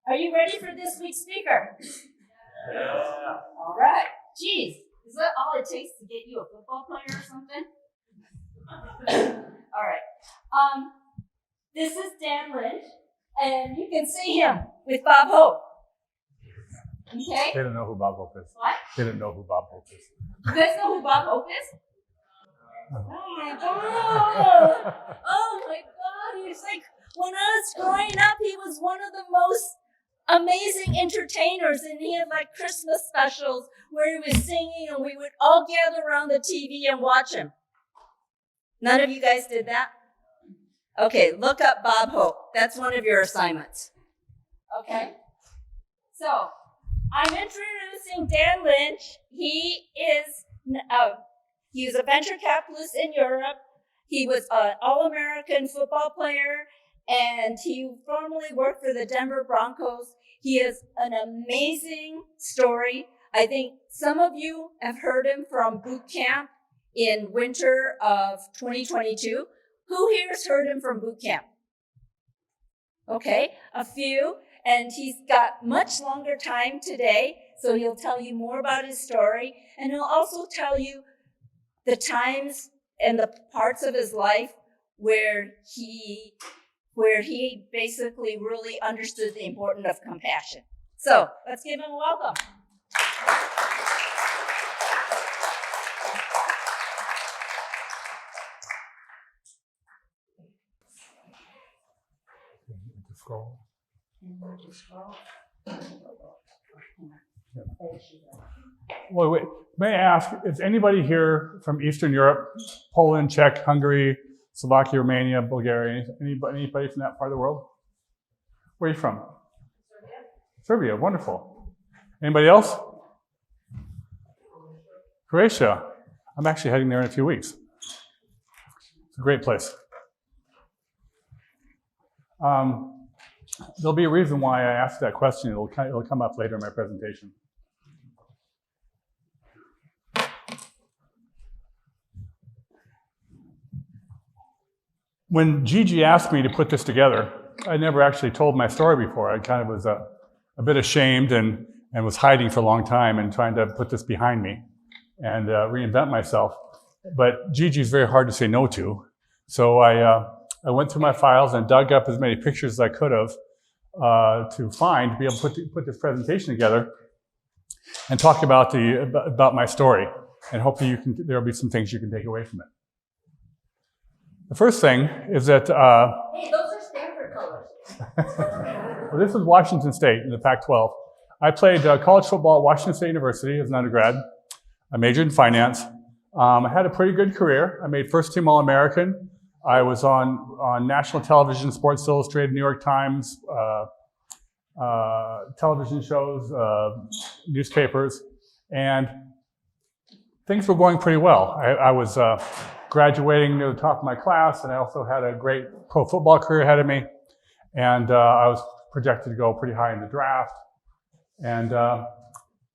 Are you ready for this week's speaker? Yeah. All right. Geez, is that all it takes to get you a football player or something? All right. This is Dan Lynch, and you can see him with Bob Hope. Okay? They don't know who Bob Hope is. What? They don't know who Bob Hope is. You guys know who Bob Hope is? Oh my God! Oh my God! He's like, when I was growing up, he was one of the most amazing entertainers, and he had like Christmas specials where he was singing, and we would all gather around the TV and watch him. None of you guys did that? Okay, look up Bob Hope. That's one of your assignments. Okay? So, I'm introducing Dan Lynch. He was a venture capitalist in Europe. He was an All-American football player, and he formerly worked for the Denver Broncos. He has an amazing story. I think some of you have heard him from boot camp in winter of 2022. Who here has heard him from boot camp? Okay, a few. And he's got much longer time today, so he'll tell you more about his story. And he'll also tell you the times and the parts of his life where he basically really understood the importance of compassion. So let's give him a welcome. Scroll. Wait. May I ask, is anybody here from Eastern Europe? Poland, Czech, Hungary, Slovakia, Romania, Bulgaria? Anybody from that part of the world? Where are you from? Serbia, wonderful. Anybody else? Croatia. I'm actually heading there in a few weeks. It's a great place. There'll be a reason why I asked that question. It'll come up later in my presentation. When Gigi asked me to put this together, I never actually told my story before. I kind of was a bit ashamed and was hiding for a long time and trying to put this behind me and reinvent myself. But Gigi's very hard to say no to. So I went through my files and dug up as many pictures as I could have to be able to put this presentation together and talk about my story. And hopefully there'll be some things you can take away from it. The first thing is that... hey, those are Stanford colors. Well, this is Washington State in the Pac-12. I played college football at Washington State University as an undergrad. I majored in finance. I had a pretty good career. I made first team All-American. I was on national television, Sports Illustrated, New York Times, television shows, newspapers, and things were going pretty well. I was graduating near the top of my class, and I also had a great pro football career ahead of me, and I was projected to go pretty high in the draft. And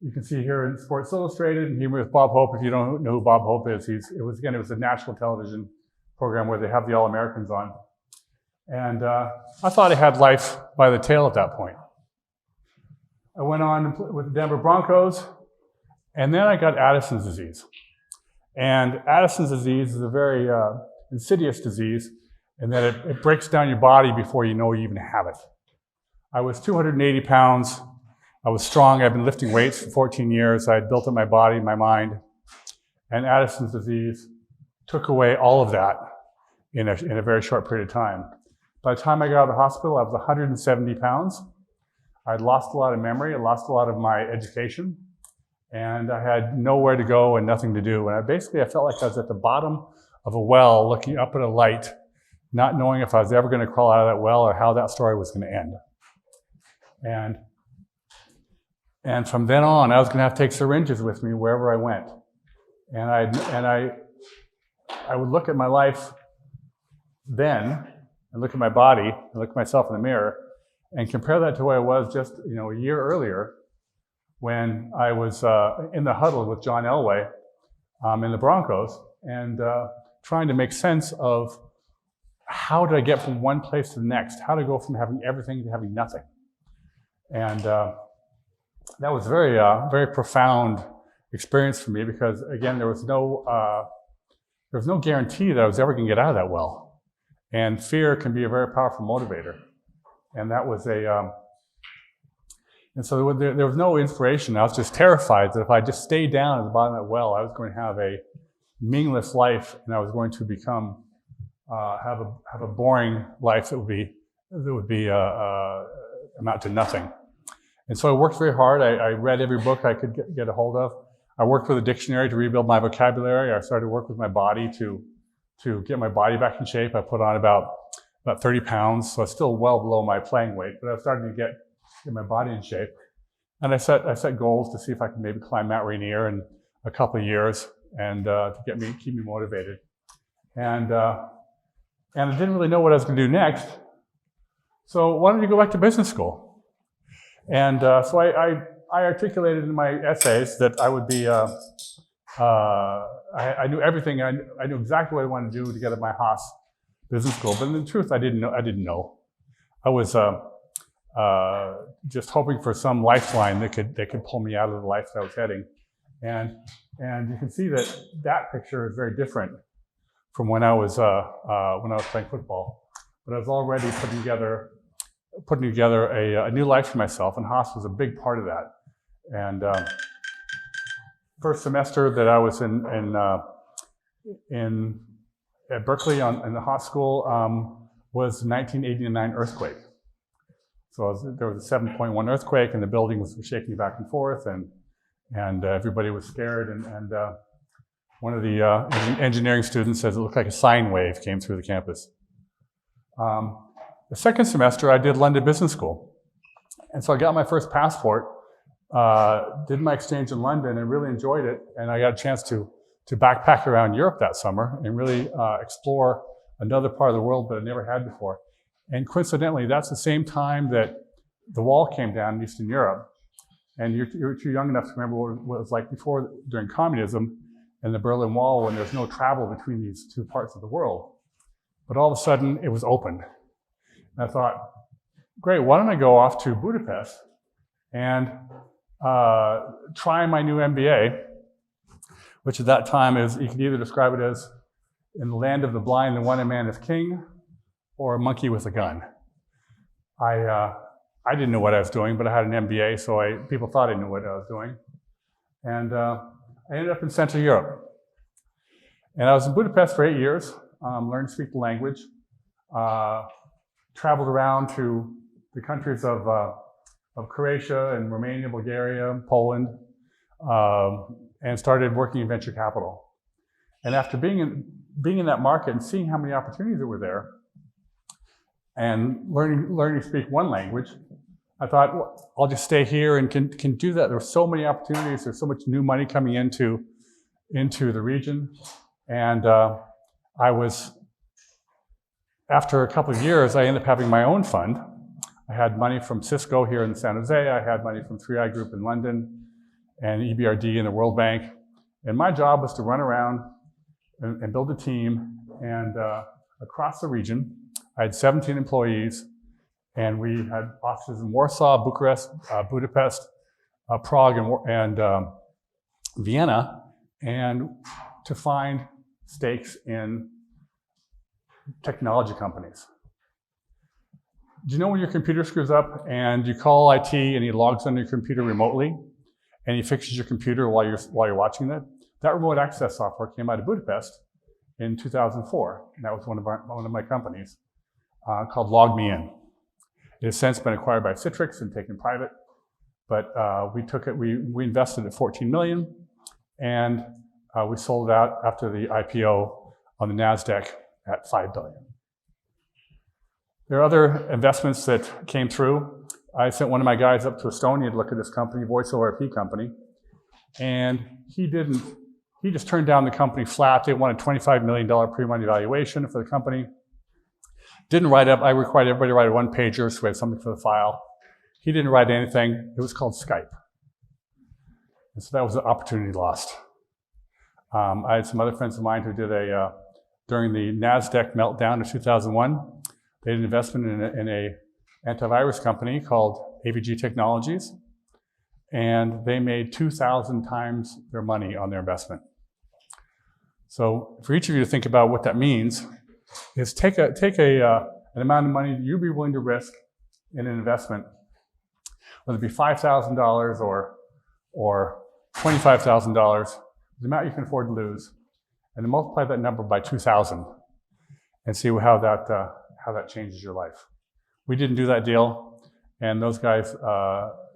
you can see here in Sports Illustrated, and here with Bob Hope. If you don't know who Bob Hope is, it was a national television program where they have the All-Americans on. And I thought I had life by the tail at that point. I went on with the Denver Broncos, and then I got Addison's disease. And Addison's disease is a very insidious disease in that it breaks down your body before you know you even have it. I was 280 pounds. I was strong. I've been lifting weights for 14 years. I had built up my body, my mind. And Addison's disease took away all of that in a very short period of time. By the time I got out of the hospital, I was 170 pounds. I'd lost a lot of memory. I lost a lot of my education. And I had nowhere to go and nothing to do. And I felt like I was at the bottom of a well looking up at a light, not knowing if I was ever going to crawl out of that well or how that story was going to end. And from then on, I was going to have to take syringes with me wherever I went. And I would look at my life then and look at my body and look at myself in the mirror and compare that to where I was just a year earlier when I was in the huddle with John Elway in the Broncos and trying to make sense of how did I get from one place to the next, how to go from having everything to having nothing. And that was very, very profound experience for me because, again, there was no guarantee that I was ever going to get out of that well. And fear can be a very powerful motivator. And that was and so there was no inspiration. I was just terrified that if I just stayed down at the bottom of that well, I was going to have a meaningless life, and I was going to become have a boring life that would be amount to nothing. And so I worked very hard. I read every book I could get a hold of. I worked with a dictionary to rebuild my vocabulary. I started to work with my body to get my body back in shape. I put on about 30 pounds, so it's still well below my playing weight, but I was starting to get my body in shape. And I set goals to see if I could maybe climb Mount Rainier in a couple of years and to keep me motivated. And I didn't really know what I was going to do next. So why don't you go back to business school? And so I articulated in my essays that I would be, I knew everything. I knew exactly what I wanted to do to get at my Haas business school. But in the truth, I didn't know. I was just hoping for some lifeline that could pull me out of the life that I was heading. And you can see that picture is very different from when I was playing football. But I was already putting together a new life for myself, and Haas was a big part of that. And first semester that I was at Berkeley in the Haas school was the 1989 earthquake. So there was a 7.1 earthquake, and the building was shaking back and forth, and everybody was scared. And one of the engineering students says it looked like a sine wave came through the campus. The second semester, I did London Business School. And so I got my first passport, did my exchange in London, and really enjoyed it. And I got a chance to backpack around Europe that summer and really explore another part of the world that I never had before. And coincidentally, that's the same time that the wall came down in Eastern Europe. And you're too young enough to remember what it was like before, during communism and the Berlin Wall, when there's no travel between these two parts of the world. But all of a sudden, it was opened. And I thought, great, why don't I go off to Budapest and try my new MBA, which at that time is, you could either describe it as in the land of the blind, the one man is king, or a monkey with a gun. I didn't know what I was doing, but I had an MBA, so people thought I knew what I was doing. And I ended up in Central Europe. And I was in Budapest for 8 years, learned to speak the language, traveled around to the countries of Croatia and Romania, Bulgaria, Poland, and started working in venture capital. And after being in that market and seeing how many opportunities that were there, and learning to speak one language, I thought, well, I'll just stay here and can do that. There were so many opportunities. There's so much new money coming into the region. And after a couple of years, I ended up having my own fund. I had money from Cisco here in San Jose. I had money from 3i Group in London and EBRD and the World Bank. And my job was to run around and build a team. And across the region, I had 17 employees, and we had offices in Warsaw, Bucharest, Budapest, Prague, and Vienna, and to find stakes in technology companies. Do you know when your computer screws up and you call IT and he logs on your computer remotely and he fixes your computer while you're watching that? That remote access software came out of Budapest in 2004. And that was one of my companies called Log Me In. It has since been acquired by Citrix and taken private, but we invested at 14 million, and we sold it out after the IPO on the NASDAQ at 5 billion. There are other investments that came through. I sent one of my guys up to Estonia to look at this company, Voice over IP company, and he just turned down the company flat. They wanted $25 million pre-money valuation for the company. Didn't write up. I required everybody to write a one-pager, so we had something for the file. He didn't write anything. It was called Skype. And so that was an opportunity lost. I had some other friends of mine who did during the NASDAQ meltdown of 2001, they did an investment in a antivirus company called AVG Technologies, and they made 2,000 times their money on their investment. So for each of you to think about what that means is take an amount of money that you'd be willing to risk in an investment, whether it be $5,000 or $25,000, the amount you can afford to lose, and then multiply that number by 2,000 and see how that changes your life. We didn't do that deal, and those guys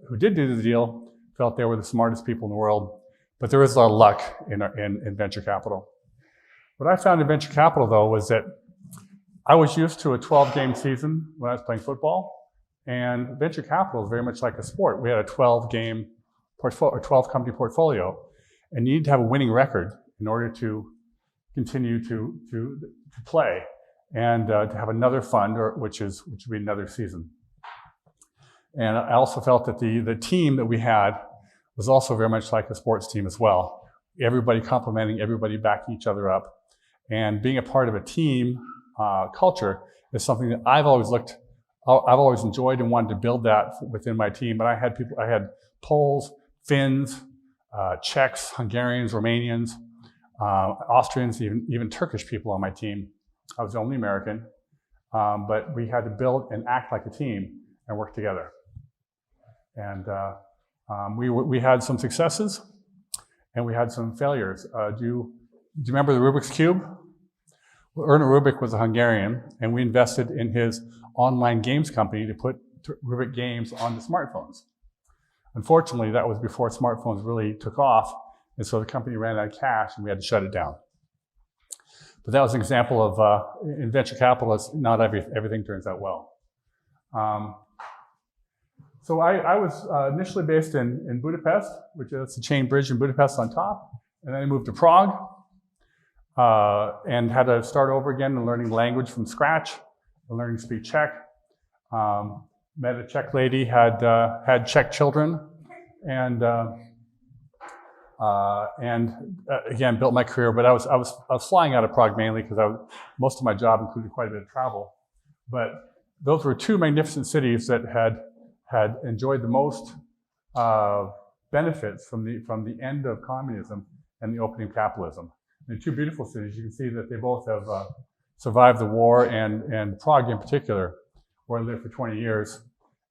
who did do the deal felt they were the smartest people in the world, but there is a lot of luck in venture capital. What I found in venture capital, though, was that I was used to a 12-game season when I was playing football, and venture capital is very much like a sport. We had a 12-game portfolio, a 12-company portfolio, and you need to have a winning record in order to continue to play and to have another fund, which would be another season. And I also felt that the team that we had was also very much like a sports team as well. Everybody complimenting, everybody backing each other up, and being a part of a team culture is something that I've always enjoyed and wanted to build that within my team. But I had Poles, Finns, Czechs, Hungarians, Romanians, Austrians, even Turkish people on my team. I was the only American, but we had to build and act like a team and work together. And we had some successes and we had some failures. Do you remember the Rubik's Cube? Well, Erno Rubik was a Hungarian, and we invested in his online games company to put Rubik games onto smartphones. Unfortunately, that was before smartphones really took off, and so the company ran out of cash and we had to shut it down. But that was an example of, in venture capital, not everything turns out well. So I was initially based in Budapest, which is the chain bridge in Budapest on top, and then I moved to Prague and had to start over again and learning language from scratch, and learning to speak Czech. Met a Czech lady, had Czech children, and again built my career. But I was flying out of Prague mainly because most of my job included quite a bit of travel. But those were two magnificent cities that had enjoyed the most benefits from the end of communism and the opening of capitalism. They're two beautiful cities. You can see that they both have survived the war, and Prague in particular, where I lived for 20 years,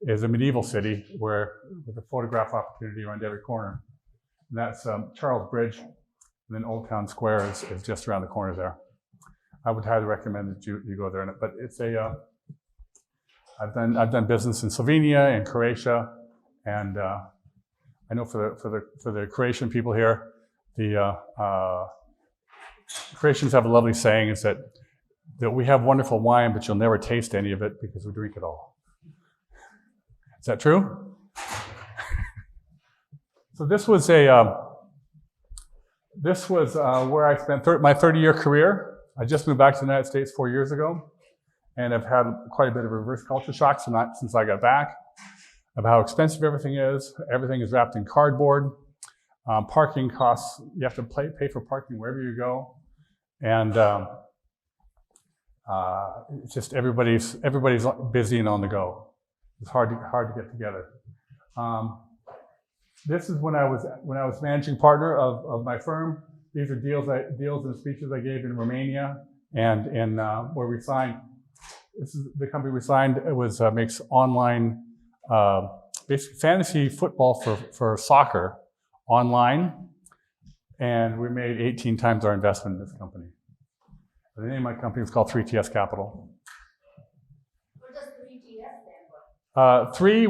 is a medieval city with a photograph opportunity around every corner. And that's Charles Bridge, and then Old Town Square is just around the corner there. I would highly recommend that you go there. But it's I've done business in Slovenia and Croatia, and I know for the Croatian people here, the Croatians have a lovely saying: is that we have wonderful wine, but you'll never taste any of it because we drink it all. Is that true? So this was where I spent my 30-year career. I just moved back to the United States 4 years ago, and I've had quite a bit of reverse culture shock since I got back, of how expensive everything is. Everything is wrapped in cardboard. Parking costs, you have to pay for parking wherever you go. And it's just everybody's busy and on the go. It's hard to get together. This is when I was managing partner of my firm. These are deals and speeches I gave in Romania and in where we signed. This is the company we signed. It makes online basically fantasy football for soccer online, and we made 18 times our investment in this company. The name of my company is called 3TS Capital. What does 3TS stand for? 3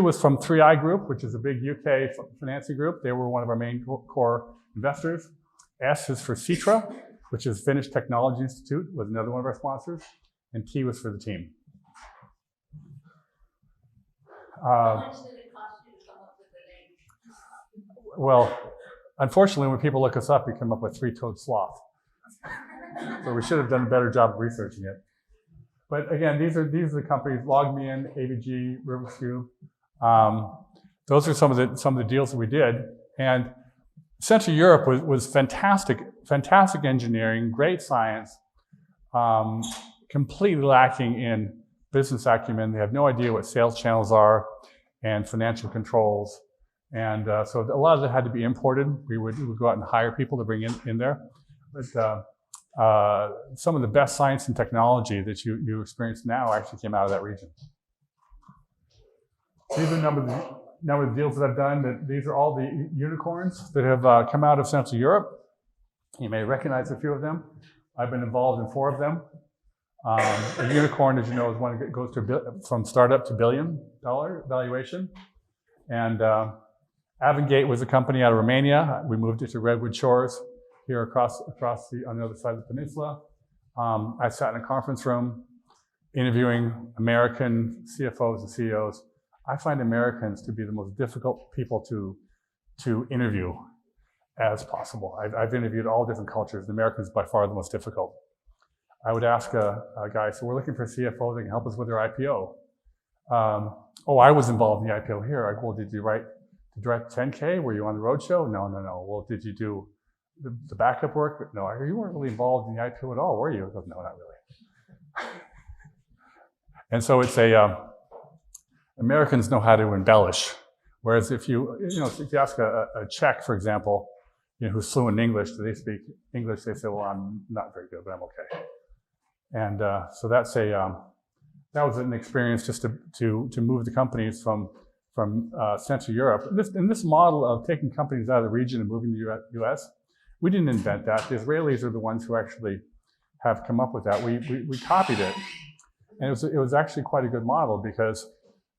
was from 3i Group, which is a big UK financing group. They were one of our main core investors. S is for Citra, which is Finnish Technology Institute, was another one of our sponsors. And T was for the team. How much did it cost you to come up with the name? Well, unfortunately, when people look us up, we come up with three-toed sloth. So we should have done a better job of researching it. But again, these are the companies: LogMeIn, AVG, Rubik's Cube. Those are some of the deals that we did. And Central Europe was fantastic engineering, great science, completely lacking in business acumen. They have no idea what sales channels are. and financial controls. And so a lot of that had to be imported. We would go out and hire people to bring in there. But some of the best science and technology that you experience now actually came out of that region. These are a number of deals that I've done. These are all the unicorns that have come out of Central Europe. You may recognize a few of them. I've been involved in 4 of them. A unicorn, as you know, is one that goes from startup to $1 billion valuation. And Avangate was a company out of Romania. We moved it to Redwood Shores here across on the other side of the peninsula. I sat in a conference room interviewing American CFOs and CEOs. I find Americans to be the most difficult people to interview as possible. I've interviewed all different cultures. The Americans by far the most difficult. I would ask a guy, so we're looking for a CFO that can help us with their IPO. Oh, I was involved in the IPO here. I go, well, did you write the direct 10K? Were you on the roadshow? No. Well, did you do the backup work? No, you weren't really involved in the IPO at all, were you? I go, no, not really. And so it's Americans know how to embellish. Whereas if you ask a Czech, for example, who's fluent in English, do they speak English? They say, well, I'm not very good, but I'm okay. And so that was an experience just to move the companies from Central Europe. This model of taking companies out of the region and moving to the US, we didn't invent that. The Israelis are the ones who actually have come up with that. We copied it. And it was actually quite a good model because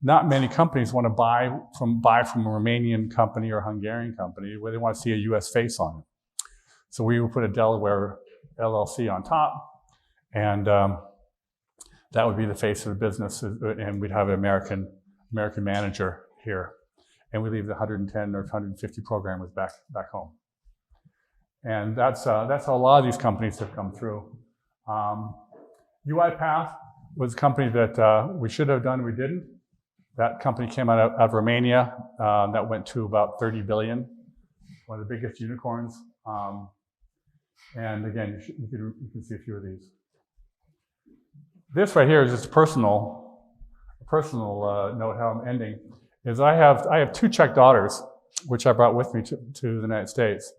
not many companies want to buy from a Romanian company or Hungarian company where they want to see a US face on it. So we would put a Delaware LLC on top, and that would be the face of the business, and we'd have an American manager here, and we leave the 110 or 150 programmers back home. And that's how a lot of these companies have come through. UiPath was a company that we should have done, we didn't. That company came out of Romania. That went to about 30 billion, one of the biggest unicorns. And again, you can see a few of these. This right here is just a personal note. How I'm ending is I have 2 Czech daughters, which I brought with me to the United States.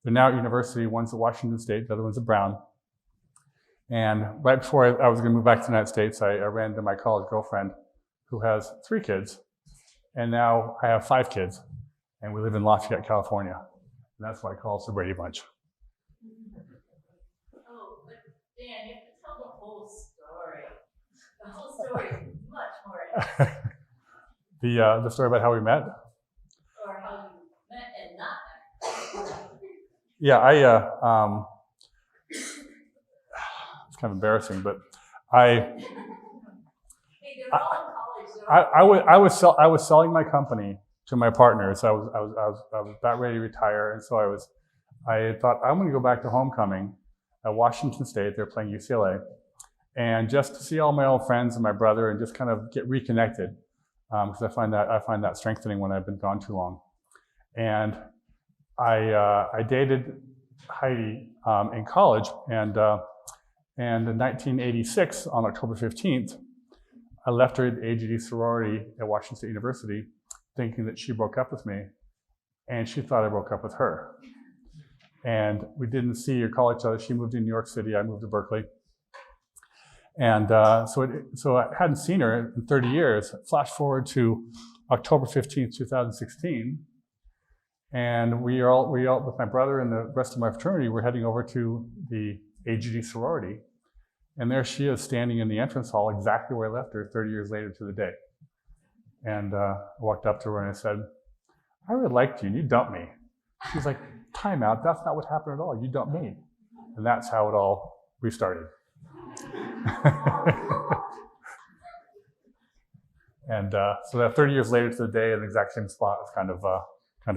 They're now at university. One's at Washington State, the other one's at Brown. And right before I was going to move back to the United States, I ran into my college girlfriend, who has 3 kids, and now I have 5 kids, and we live in Lafayette, California. And that's why I call us the Brady Bunch. Oh, but Dan, you have to tell the whole story. The whole story is much more interesting. The story about how we met? Or how you met and not met. Yeah, it's kind of embarrassing, but I was selling my company to my partners. I was about ready to retire, and so I thought I'm going to go back to homecoming at Washington State. They're playing UCLA, and just to see all my old friends and my brother, and just kind of get reconnected, because I find that strengthening when I've been gone too long. And I dated Heidi in college, and in 1986, on October 15th. I left her at the AGD sorority at Washington State University thinking that she broke up with me, and she thought I broke up with her. And we didn't see or call each other. She moved to New York City, I moved to Berkeley. And so I hadn't seen her in 30 years. Flash forward to October 15th, 2016, and we all, with my brother and the rest of my fraternity, we're heading over to the AGD sorority. And there she is standing in the entrance hall exactly where I left her 30 years later to the day. And I walked up to her and I said, I really liked you and you dumped me. She's like, time out, that's not what happened at all. You dumped me. And that's how it all restarted. And so that 30 years later to the day in the exact same spot is kind of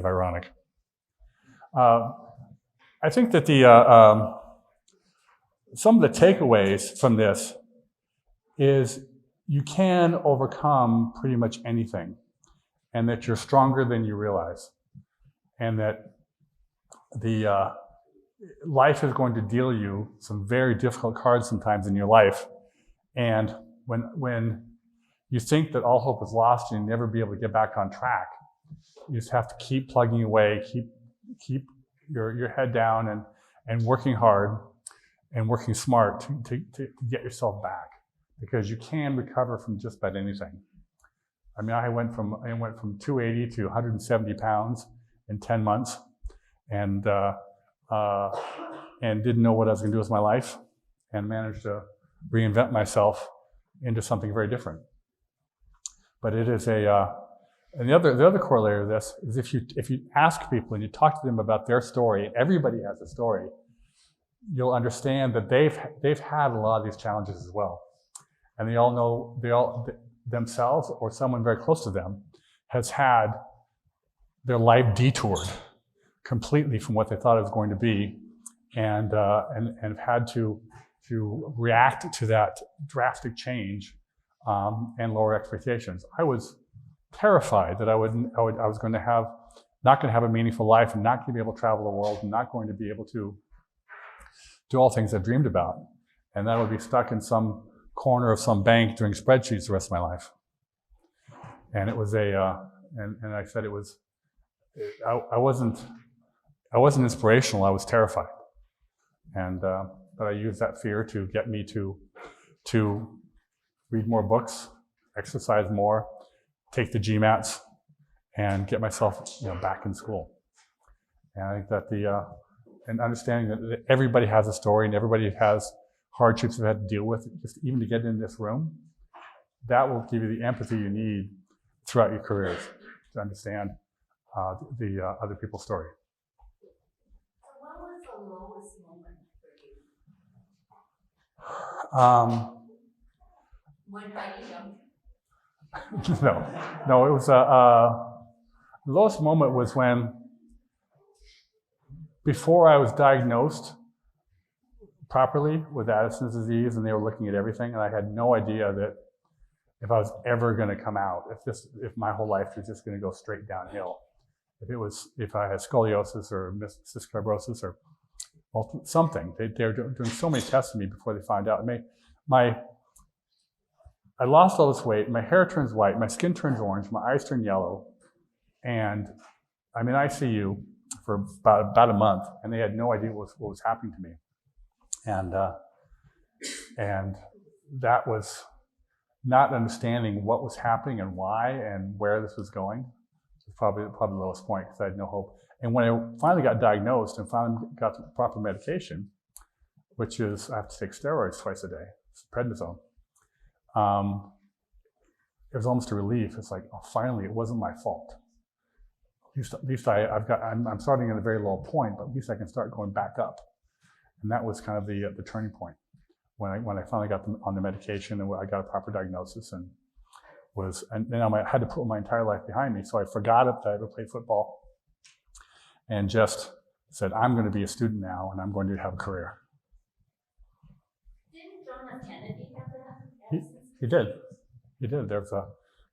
ironic. I think that some of the takeaways from this is you can overcome pretty much anything, and that you're stronger than you realize, and that the life is going to deal you some very difficult cards sometimes in your life. And when you think that all hope is lost and you'll never be able to get back on track. You just have to keep plugging away, keep your head down and working hard and working smart to get yourself back, because you can recover from just about anything. I mean, I went from 280 to 170 pounds in 10 months, and didn't know what I was going to do with my life, and managed to reinvent myself into something very different. But it is and the other corollary of this is if you ask people and you talk to them about their story, everybody has a story, you'll understand that they've had a lot of these challenges as well, and they all themselves or someone very close to them has had their life detoured completely from what they thought it was going to be, and have had to react to that drastic change and lower expectations. I was terrified that I was going to not going to have a meaningful life, and not going to be able to travel the world, and not going to be able to do all things I dreamed about, and that I would be stuck in some corner of some bank doing spreadsheets the rest of my life. And it was and I said it was, I wasn't inspirational, I was terrified. And but I used that fear to get me to read more books, exercise more, take the GMATs, and get myself back in school. And I think that and understanding that everybody has a story and everybody has hardships they've had to deal with, just even to get in this room, that will give you the empathy you need throughout your careers to understand the other people's story. So what was the lowest moment for you? When you jumped? No, it was the lowest moment was when, before I was diagnosed properly with Addison's disease, and they were looking at everything, and I had no idea that if I was ever going to come out, if my whole life was just going to go straight downhill, if I had scoliosis or cystic fibrosis or something. They were doing so many tests on me before they found out. I lost all this weight, my hair turns white, my skin turns orange, my eyes turn yellow, and I'm in ICU for about a month, and they had no idea what was happening to me. And that was not understanding what was happening and why and where this was going. It was probably the lowest point, because I had no hope. And when I finally got diagnosed and finally got the proper medication, which is I have to take steroids twice a day, prednisone, it was almost a relief. It's like, oh, finally, it wasn't my fault. At least I'm starting at a very low point, but at least I can start going back up. And that was kind of the turning point when I finally got on the medication and I got a proper diagnosis, and then I had to put my entire life behind me. So I forgot that I ever played football, and just said, I'm going to be a student now, and I'm going to have a career. Didn't John F. Kennedy have that? He did. He did. There's a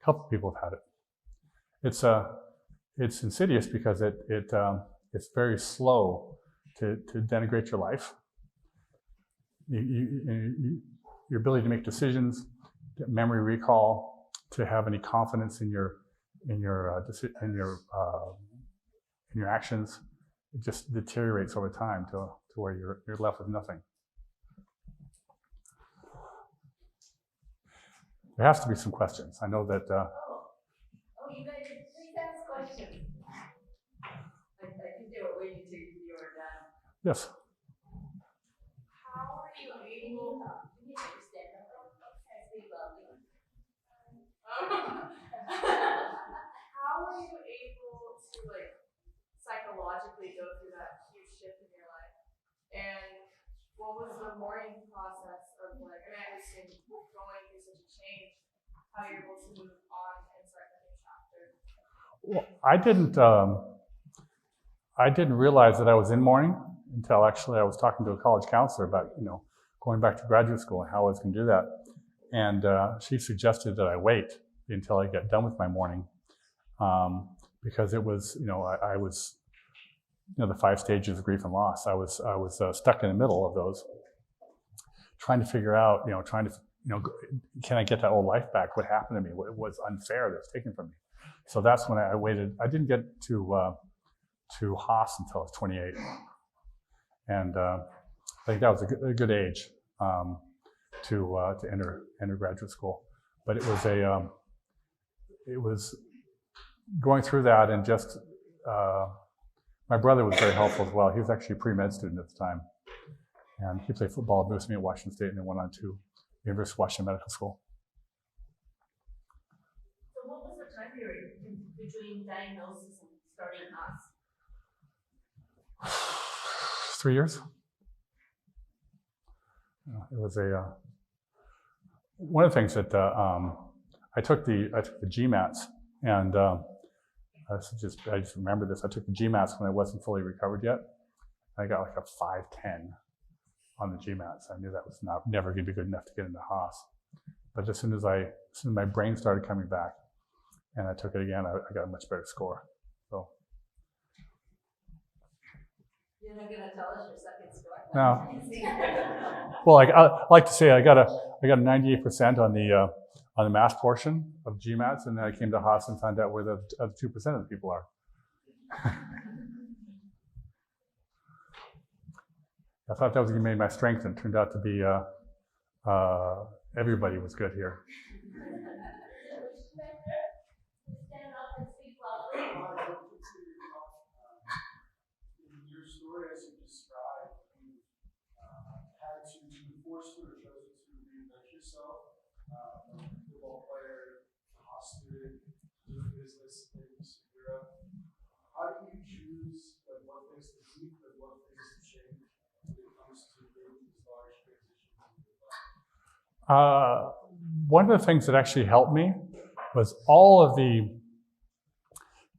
couple of people have had it. It's insidious because it's very slow to denigrate your life. Your ability to make decisions, get memory recall, to have any confidence in your actions, it just deteriorates over time to where you're left with nothing. There has to be some questions. I know that. You guys, please ask questions. I think they were waiting till you were done. Yes. How are you able? You need to stand up. How are you able to psychologically go through that huge shift in your life? And what was the mourning process of I understand going through such a change, how you're able to move on and start a new chapter? Well, I didn't realize that I was in mourning until actually I was talking to a college counselor about going back to graduate school and how I was going to do that. And she suggested that I wait until I get done with my mourning, because it was I was the 5 stages of grief and loss. I was stuck in the middle of those, trying to figure out can I get that old life back? What happened to me? What was unfair that's taken from me? So that's when I waited. I didn't get to Haas until I was 28, and I think that was a good age to enter graduate school. But it was going through that, and just my brother was very helpful as well. He was actually a pre-med student at the time, and he played football at Moose Me at Washington State, and then went on to University of Washington Medical School. So what was the time period between diagnosis and starting Haas? 3 years. It was one of the things that I took the GMATs, and I just remember this. I took the GMATs when I wasn't fully recovered yet. I got like a 510 on the GMATs. I knew that was never going to be good enough to get into Haas. But as soon as my brain started coming back, and I took it again, I got a much better score. So. You're not gonna tell us your second score? No. Well, I like to say I got a 98% on the math portion of GMATs, and then I came to Haas and found out where the other 2% of the people are. I thought that was going to be my strength, and it turned out to be everybody was good here. Stand up and speak loudly. In your story, as you described, you had to be forced to or chosen to reinvent yourself. Football player, hospital, doing business things in Europe. How do you choose what things to keep and what things to change when it comes to making these large transitions in your life? One of the things that actually helped me was all of the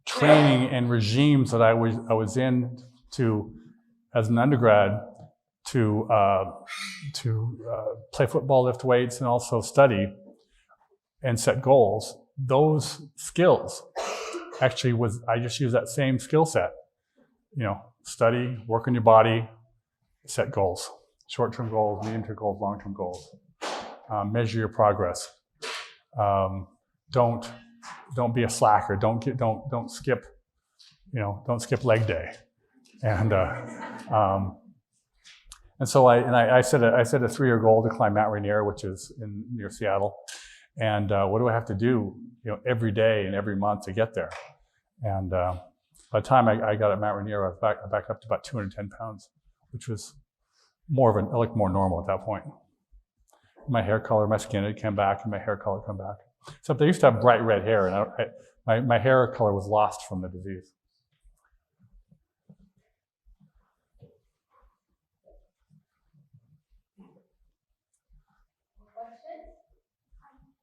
training and regimes that I was in as an undergrad to play football, lift weights, and also study and set goals. Those skills actually I just used that same skill set. Study, work on your body, set goals, short-term goals, medium-term goals, long-term goals. Measure your progress. Don't be a slacker. Don't skip. Don't skip leg day. And so I set a 3-year goal to climb Mount Rainier, which is near Seattle. And what do I have to do, every day and every month to get there? And by the time I got at Mount Rainier, I was back up to about 210 pounds, which was I looked more normal at that point. My hair color, my skin had come back, and my hair color come back. Except I used to have bright red hair, and my hair color was lost from the disease.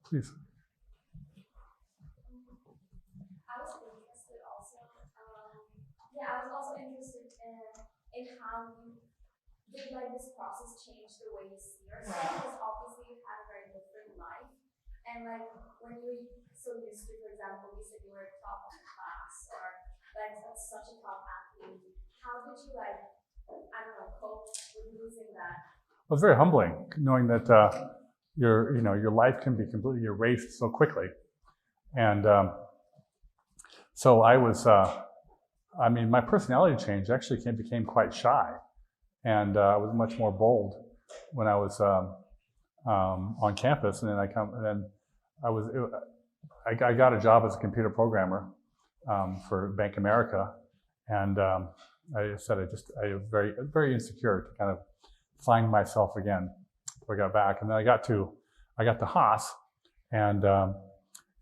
Please. I was interested also. I was also interested in how did this process change the way you see yourself? Because obviously you had a very different life, and when you were so used to, for example, you said you were top of the class or such a top athlete. How did you cope with losing that? It was very humbling knowing that. Your life can be completely erased so quickly. And so I was, my personality change actually became quite shy. And I was much more bold when I was on campus. And then I got a job as a computer programmer for Bank of America. And I was very, very insecure to kind of find myself again. I got back, and then I got to Haas, and I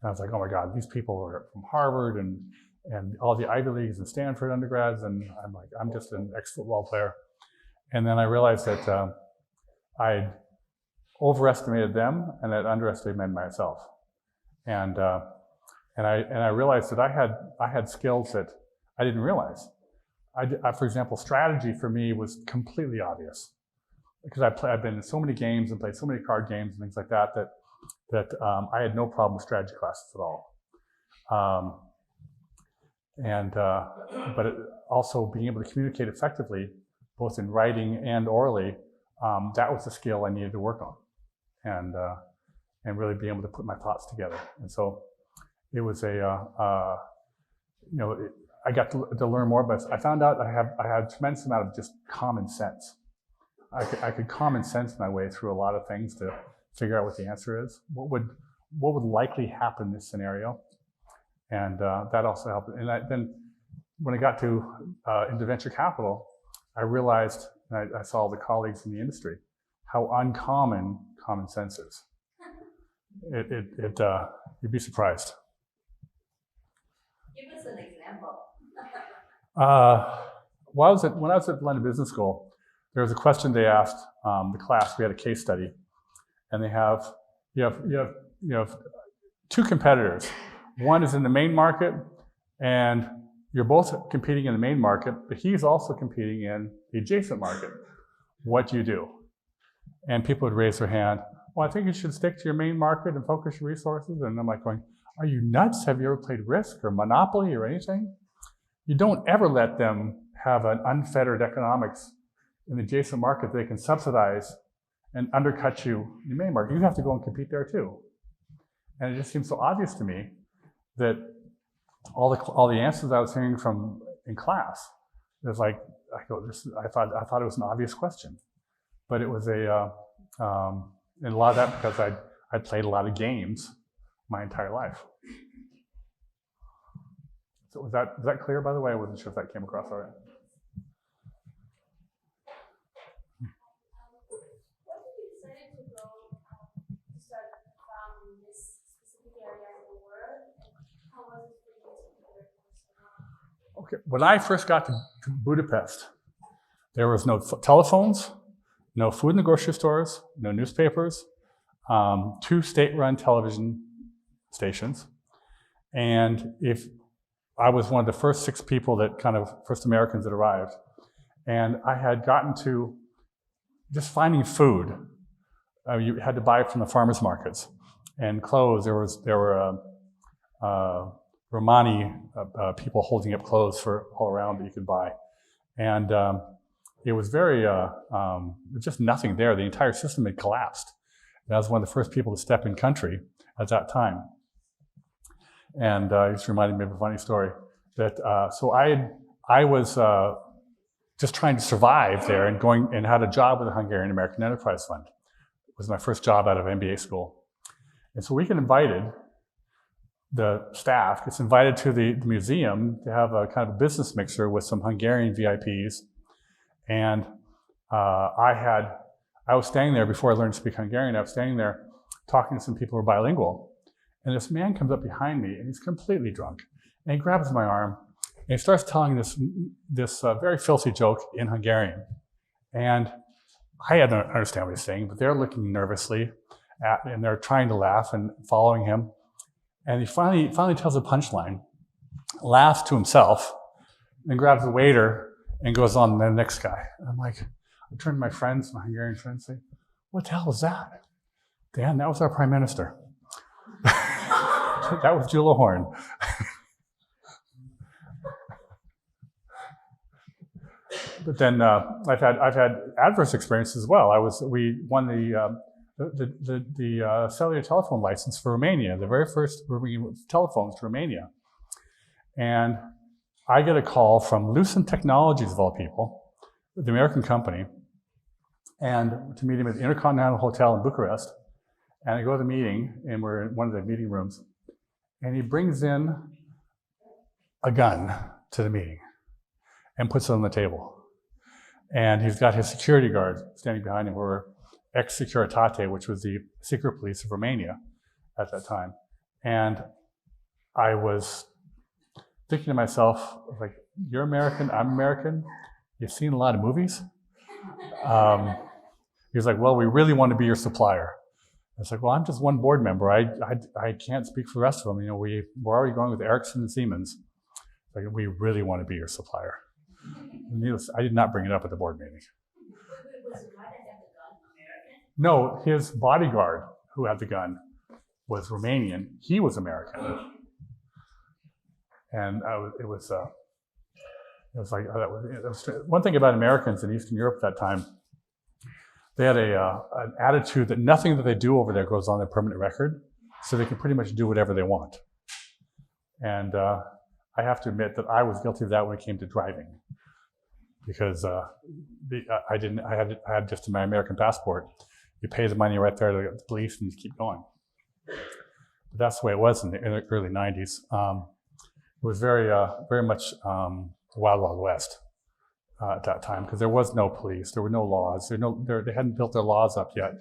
was like, oh my God, these people are from Harvard and all the Ivy Leagues and Stanford undergrads, and I'm just an ex-football player. And then I realized that I'd overestimated them and I'd underestimated myself. And I realized that I had skills that I didn't realize. For example, strategy for me was completely obvious. Because I've been in so many games and played so many card games and things like that I had no problem with strategy classes at all. But also being able to communicate effectively, both in writing and orally, that was a skill I needed to work on. And and really being able to put my thoughts together. And so it was I got to learn more, but I found out I had a tremendous amount of just common sense. I could common sense my way through a lot of things to figure out what the answer is. What would likely happen in this scenario? And that also helped. And then when I got into venture capital, I realized, and I saw the colleagues in the industry, how uncommon common sense is. You'd be surprised. Give us an example. When I was at London Business School, there was a question they asked the class. We had a case study, and you have two competitors. One is in the main market, and you're both competing in the main market, but he's also competing in the adjacent market. What do you do? And people would raise their hand. Well, I think you should stick to your main market and focus your resources. And I'm like going, are you nuts? Have you ever played Risk or Monopoly or anything? You don't ever let them have an unfettered economics in the adjacent market they can subsidize and undercut you in the main market. You have to go and compete there too. And it just seems so obvious to me that all the answers I was hearing from in class, it was like, I thought it was an obvious question. But it was and a lot of that because I played a lot of games my entire life. So was that clear, by the way? I wasn't sure if that came across all right. What did you decide to go to start this specific area in the world, and how was it for you to be there? Okay, when I first got to Budapest, there was no telephones, no food in the grocery stores, no newspapers, 2 state-run television stations, and if I was one of the first 6 people first Americans that arrived, and I had gotten to just finding food. You had to buy it from the farmers markets, and clothes. There were Romani people holding up clothes for all around that you could buy, and it was very just nothing there. The entire system had collapsed. And I was one of the first people to step in country at that time. And it just reminded me of a funny story that so I was just trying to survive there and had a job with the Hungarian American Enterprise Fund. It was my first job out of MBA school. And so we get invited, the staff gets invited to the museum to have a kind of a business mixer with some Hungarian VIPs. And I was standing there before I learned to speak Hungarian. I was standing there talking to some people who were bilingual. And this man comes up behind me, and he's completely drunk. And he grabs my arm, and he starts telling this very filthy joke in Hungarian. And I don't understand what he's saying, but they're looking nervously and they're trying to laugh and following him. And he finally tells a punchline, laughs to himself, and grabs the waiter and goes on to the next guy. And I'm like, I turn to my friends, my Hungarian friends, and say, what the hell was that? Dan, that was our prime minister. That was Jula Horn. But then I've had adverse experiences as well. We won the cellular telephone license for Romania, the very first telephones to Romania, and I get a call from Lucent Technologies of all people, the American company, and to meet him at the Intercontinental Hotel in Bucharest. And I go to the meeting, and we're in one of the meeting rooms, and he brings in a gun to the meeting and puts it on the table. And he's got his security guards standing behind him, who were ex-Securitate, which was the secret police of Romania at that time. And I was thinking to myself, like, you're American, I'm American, you've seen a lot of movies? He was like, well, we really want to be your supplier. I was like, well, I'm just one board member. I can't speak for the rest of them. You know, we're already going with Ericsson and Siemens. Like, we really want to be your supplier. And I did not bring it up at the board meeting. Was the guy that had the gun American? No, his bodyguard who had the gun was Romanian. He was American. And it was one thing about Americans in Eastern Europe at that time. They had an attitude that nothing that they do over there goes on their permanent record, so they can pretty much do whatever they want. And I have to admit that I was guilty of that when it came to driving, because I had just my American passport. You pay the money right there to the police and you keep going. But that's the way it was in the early 90s. It was very much the Wild Wild West at that time, because there was no police, there were no laws, they hadn't built their laws up yet,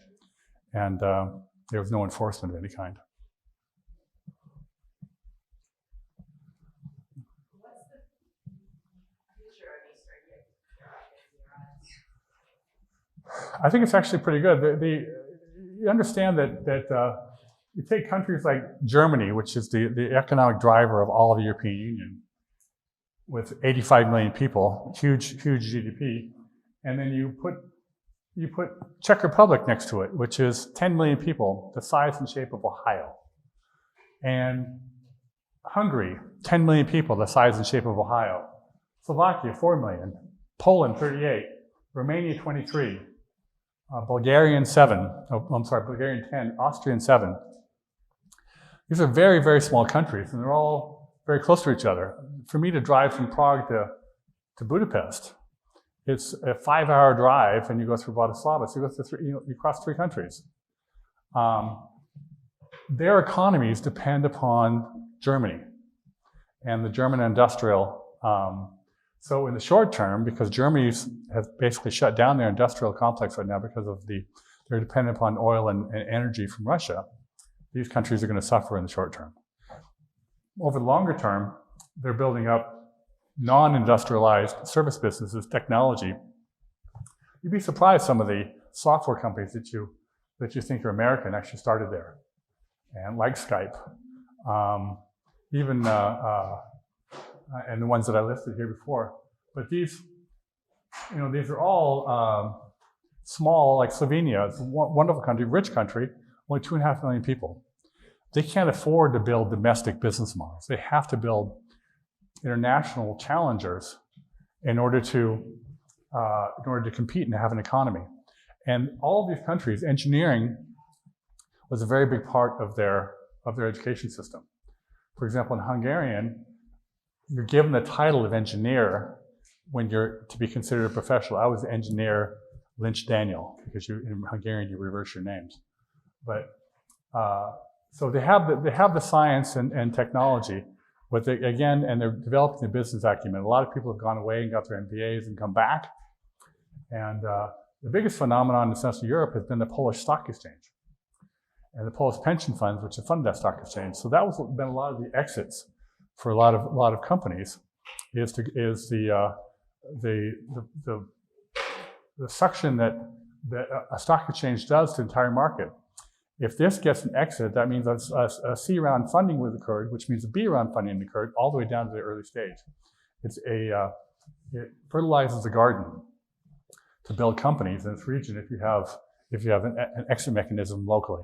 and there was no enforcement of any kind. What's the future of Eastern Europe? I think it's actually pretty good. You understand that you take countries like Germany, which is the economic driver of all of the European Union, with 85 million people, huge GDP, and then you put Czech Republic next to it, which is 10 million people, the size and shape of Ohio, and Hungary, 10 million people, the size and shape of Ohio, Slovakia, 4 million, Poland, 38, Romania, 23, Bulgarian, 7, Bulgarian 10, Austrian 7. These are very, very small countries, and they're all very close to each other. For me to drive from Prague to Budapest, it's a 5-hour drive, and you go through Bratislava. So you go through you cross 3 countries. Their economies depend upon Germany and the German industrial. So in the short term, because Germany has basically shut down their industrial complex right now because of they're dependent upon oil and energy from Russia, these countries are going to suffer in the short term. Over the longer term, they're building up non-industrialized service businesses, technology. You'd be surprised some of the software companies that you think are American actually started there, and like Skype, even and the ones that I listed here before. But these are all small, like Slovenia. It's a wonderful country, rich country, only 2.5 million people. They can't afford to build domestic business models. They have to build international challengers in order to compete and have an economy. And all of these countries, engineering was a very big part of their education system. For example, in Hungarian, you're given the title of engineer when you're to be considered a professional. I was engineer Lynch Daniel, because in Hungarian you reverse your names. But so they have the science and technology, but they're developing the business acumen. A lot of people have gone away and got their MBAs and come back. And the biggest phenomenon in Central Europe has been the Polish stock exchange and the Polish pension funds, which have funded that stock exchange. So that was been a lot of the exits for a lot of companies, is the suction that a stock exchange does to the entire market. If this gets an exit, that means a C round funding would have occurred, which means a B round funding occurred all the way down to the early stage. It fertilizes the garden to build companies in this region if you have an exit mechanism locally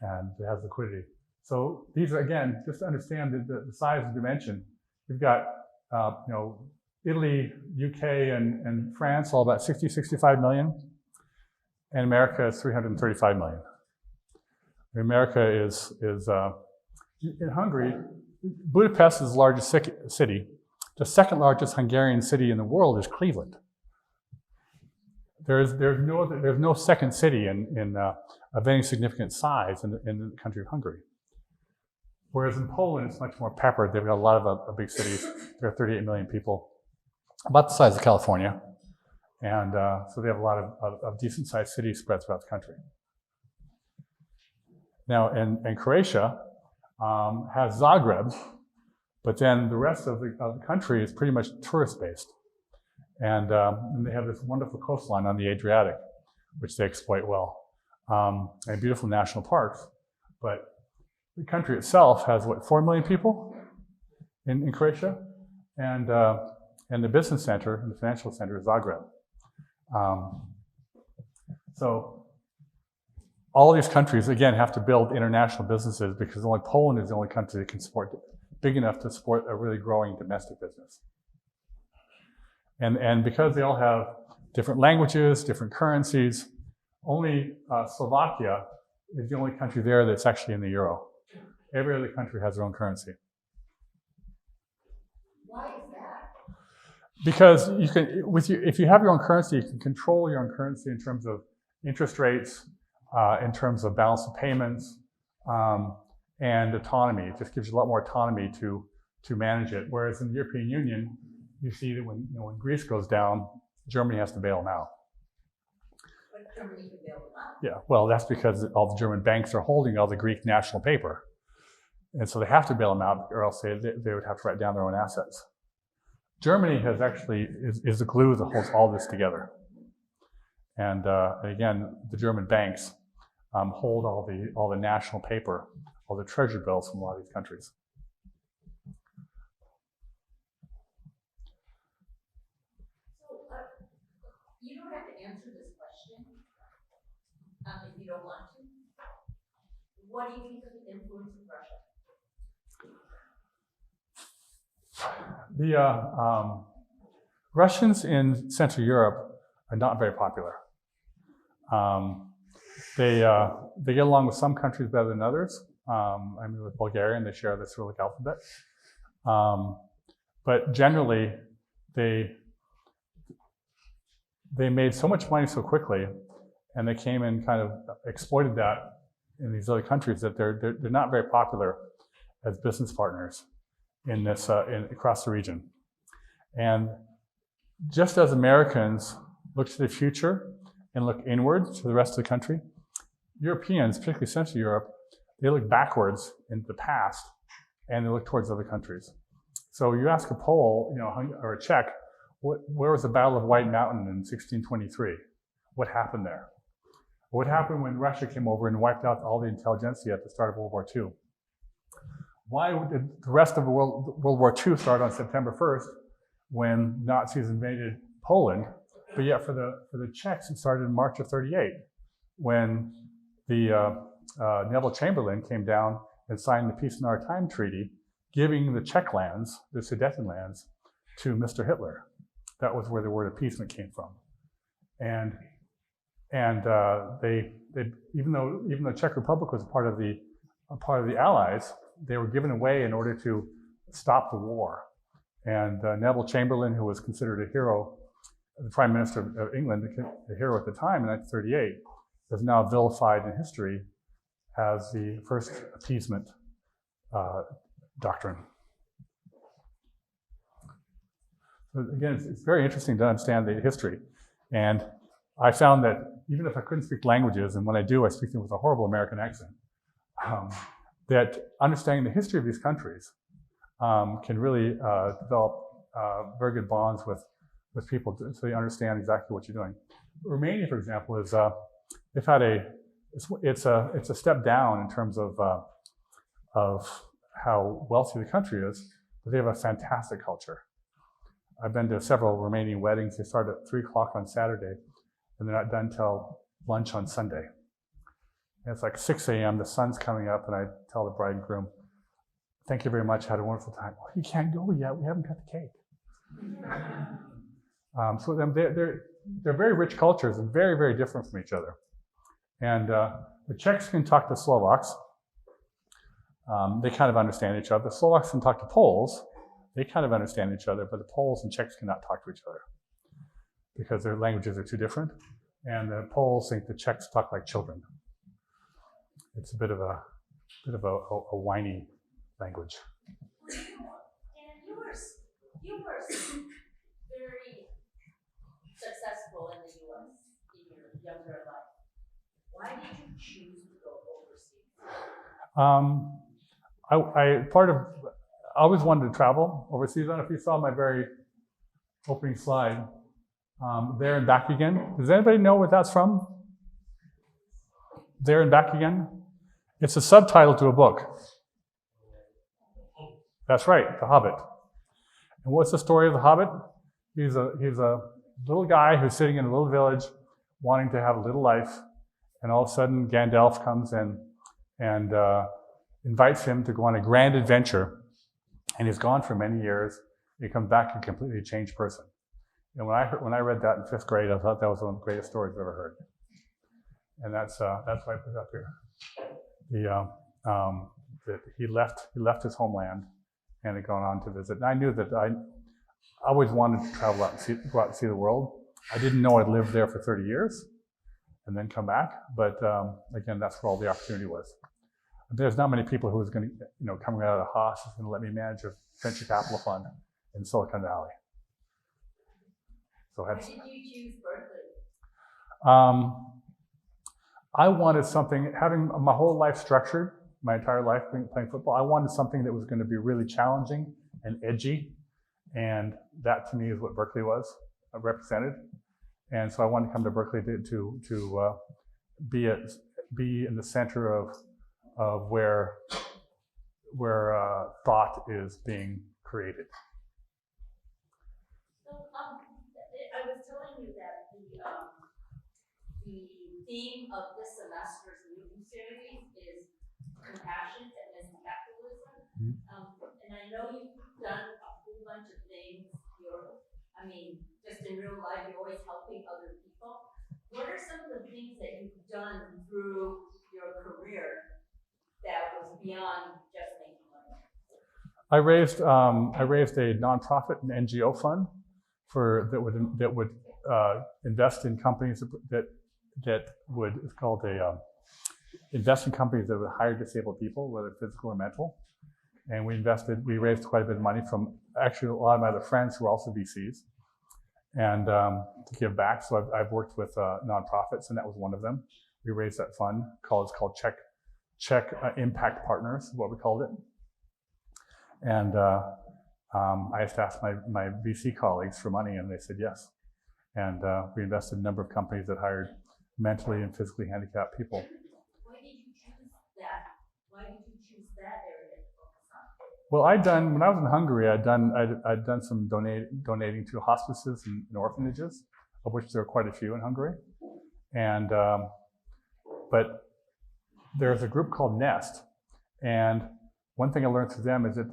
and it has liquidity. So these are, again, just to understand the size and dimension. You've got Italy, UK, and France, all about 60, 65 million, and America is 335 million. America is in Hungary. Budapest is the largest city. The second largest Hungarian city in the world is Cleveland. There's no second city of any significant size in the country of Hungary. Whereas in Poland, it's much more peppered. They've got a lot of big cities. There are 38 million people, about the size of California, and so they have a lot of decent-sized cities spread throughout the country. Now, and Croatia has Zagreb, but then the rest of the country is pretty much tourist-based. And they have this wonderful coastline on the Adriatic, which they exploit well, and beautiful national parks. But the country itself has, 4 million people in Croatia? And the business center, and the financial center is Zagreb. So all these countries, again, have to build international businesses because only Poland is the only country that can support big enough to support a really growing domestic business. And because they all have different languages, different currencies, Only Slovakia is the only country there that's actually in the euro. Every other country has their own currency. Why is that? Because you can, if you have your own currency, you can control your own currency in terms of interest rates, in terms of balance of payments, and autonomy. It just gives you a lot more autonomy to manage it. Whereas in the European Union, you see that when Greece goes down, Germany has to bail them out. But Germany can bail them out. Yeah, well, that's because all the German banks are holding all the Greek national paper. And so they have to bail them out, or else they would have to write down their own assets. Germany has actually is the glue that holds all this together. And again, the German banks hold all the national paper, all the treasury bills from a lot of these countries. So you don't have to answer this question if you don't want to. What do you think of the influence of Russia? The Russians in Central Europe are not very popular. They get along with some countries better than others. I mean, with Bulgaria, they share the Cyrillic alphabet. But generally, they made so much money so quickly, and they came and kind of exploited that in these other countries that they're not very popular as business partners in this across the region. And just as Americans look to the future and look inward to the rest of the country, Europeans, particularly Central Europe, they look backwards into the past and they look towards other countries. So you ask a Pole, or a Czech, where was the Battle of White Mountain in 1623? What happened there? What happened when Russia came over and wiped out all the intelligentsia at the start of World War II? Why did the rest of World War II start on September 1st when Nazis invaded Poland? But yet for the Czechs, it started in March of 38 when the Neville Chamberlain came down and signed the Peace in Our Time Treaty, giving the Czech lands, the Sudeten lands, to Mr. Hitler. That was where the word appeasement came from. And they even though Czech Republic was a part of the Allies, they were given away in order to stop the war. And Neville Chamberlain, who was considered a hero, the Prime Minister of England, a hero at the time in 1938, is now vilified in history as the first appeasement doctrine. So again, it's very interesting to understand the history. And I found that even if I couldn't speak languages, and when I do, I speak them with a horrible American accent, that understanding the history of these countries can really develop very good bonds with people, so you understand exactly what you're doing. Romania, for example, is it's a step down in terms of how wealthy the country is, but they have a fantastic culture. I've been to several Romanian weddings. They start at 3 o'clock on Saturday, and they're not done till lunch on Sunday. And it's like 6 a.m., the sun's coming up, and I tell the bride and groom, "Thank you very much, had a wonderful time." "Well, you can't go yet, we haven't cut the cake." So they're very rich cultures and very, very different from each other. And the Czechs can talk to Slovaks. They kind of understand each other. The Slovaks can talk to Poles. They kind of understand each other, but the Poles and Czechs cannot talk to each other because their languages are too different. And the Poles think the Czechs talk like children. It's a bit of a whiny language. And you were very successful in the U.S. in your younger life. Why did you choose to go overseas? I always wanted to travel overseas. I don't know if you saw my very opening slide, There and Back Again. Does anybody know what that's from? There and Back Again? It's a subtitle to a book. That's right, The Hobbit. And what's the story of The Hobbit? He's a little guy who's sitting in a little village wanting to have a little life, and all of a sudden Gandalf comes in and invites him to go on a grand adventure, and he's gone for many years. He comes back a completely changed person. And when I read that in 5th grade, I thought that was one of the greatest stories I've ever heard. and that's why I put it up here. That he left his homeland and had gone on to visit. And I knew that I always wanted to travel out and go out and see the world. I didn't know I'd live there for 30 years and then come back. But again, that's where all the opportunity was. There's not many people who was going to, coming out of the Haas is going to let me manage a venture capital fund in Silicon Valley. So Why did you choose Berkeley? I wanted something, having my whole life structured, my entire life playing football, I wanted something that was going to be really challenging and edgy. And that to me is what Berkeley was represented. And so I wanted to come to Berkeley to be in the center of where thought is being created. So, I was telling you that the theme of this semester's Newton series is compassion and capitalism. And I know you've done a whole bunch of things. Just in real life, you're always helping other people. What are some of the things that you've done through your career that was beyond just making money? I raised a nonprofit and NGO fund that would invest in companies that would, it's called invest in companies that would hire disabled people, whether physical or mental. And we raised quite a bit of money from actually a lot of my other friends who are also VCs, and to give back. So I've worked with nonprofits, and that was one of them. We raised that fund it's called Check Impact Partners, is what we called it. And I just asked my VC colleagues for money, and they said yes. And we invested in a number of companies that hired mentally and physically handicapped people. Why did you choose that? Why did you choose that area to focus on? Well, when I was in Hungary, I'd done some donating to hospices and orphanages, of which there are quite a few in Hungary. And but there's a group called Nest, and one thing I learned through them is that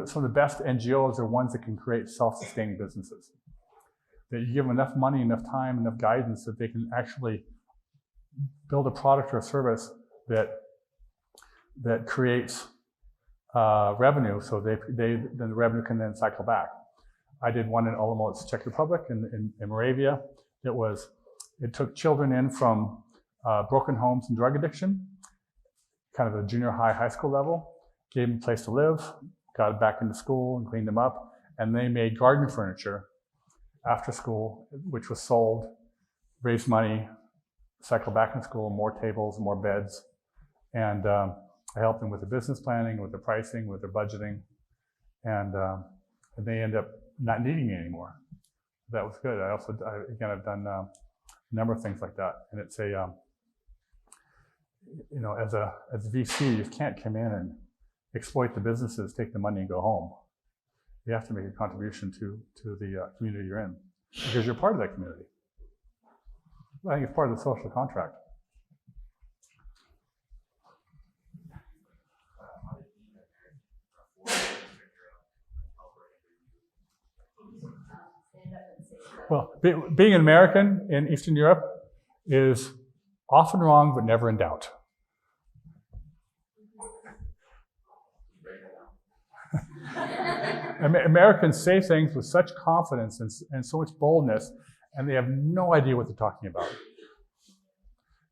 some of the best NGOs are ones that can create self-sustaining businesses. That you give them enough money, enough time, enough guidance that they can actually build a product or a service that creates revenue, so then the revenue can then cycle back. I did one in Olomouc, Czech Republic, in Moravia. It took children in from broken homes and drug addiction, kind of a junior high school level, gave them a place to live, got them back into school and cleaned them up, and they made garden furniture after school, which was sold, raised money, cycled back in school, more tables, more beds, and I helped them with the business planning, with the pricing, with their budgeting, and they end up not needing it anymore. That was good. I've done a number of things like that, and it's as a VC, you can't come in and exploit the businesses, take the money, and go home. You have to make a contribution to the community you're in, because you're part of that community. I think it's part of the social contract. Well, being an American in Eastern Europe is often wrong, but never in doubt. Americans say things with such confidence and so much boldness, and they have no idea what they're talking about.